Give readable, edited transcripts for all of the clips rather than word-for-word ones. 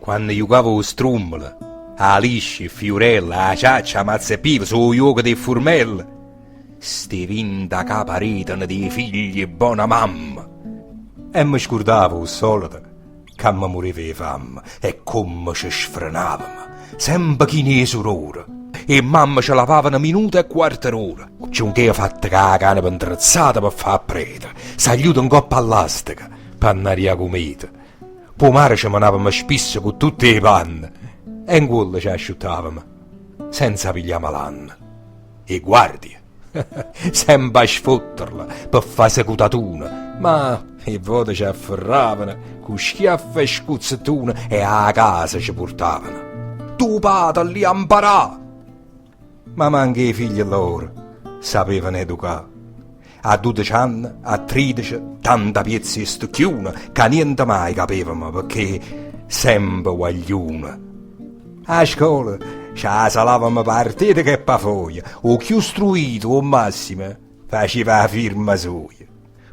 quando giocavo a strummolo, a lisci, a fiorella, a ciaccia, a mazzepiva, su gioco dei furmelle, ste vinta che paritano dei figli e buona mamma. E mi scordavo al solito che mi moriva di fame e come ci sfrenavamo, sempre chi ne sorore. E mamma ci lavava una minuta e quarto d'ora. Giuncheva fatta che la cane pendrezzata per far preta, s'aiuta un coppa all'astica, per andare a cometa. Poi mare ci manavamo spesso con tutte le panne e in quello ci asciuttavamo, senza pigliare malanna. E guardia, sempre a sfotterla per fare secutatuna, ma le volte ci afferravano con schiaffi e scuzzettune e a casa ci portavano. Tu padre li imparà! Ma anche i figli loro sapevano educare. A 12 anni, a 13, tanta piezza e stucchiuna che niente mai capivamo perché sempre guagliuna. A scuola ci salavamo partite che pafoglia, o chi istruito o massimo faceva la firma sua.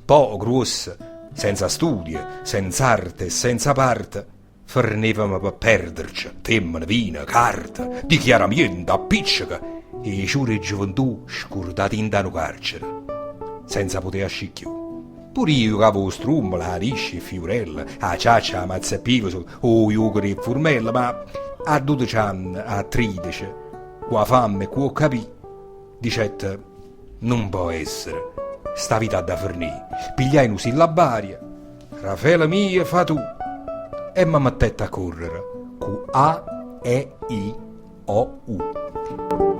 Poi grossa, senza studi, senza arte e senza parte, fornivamo per perderci tempo, vino, carta, dichiaramento, appiccica e giure gioventù scordati in danno carcere, senza poter ascicchiù. Pure io giocavo a strummolo, a lisci, a fiorella, a ciaccia, a mazzepiva o gioco di furmella, ma a 12 anni, a 13, con la fame e con capì, dicette, non può essere, sta vita da fornire. Pigliai un sillabaria, Raffaele mia fa tu, e mi mettette a correre, con A, E, I, O, U.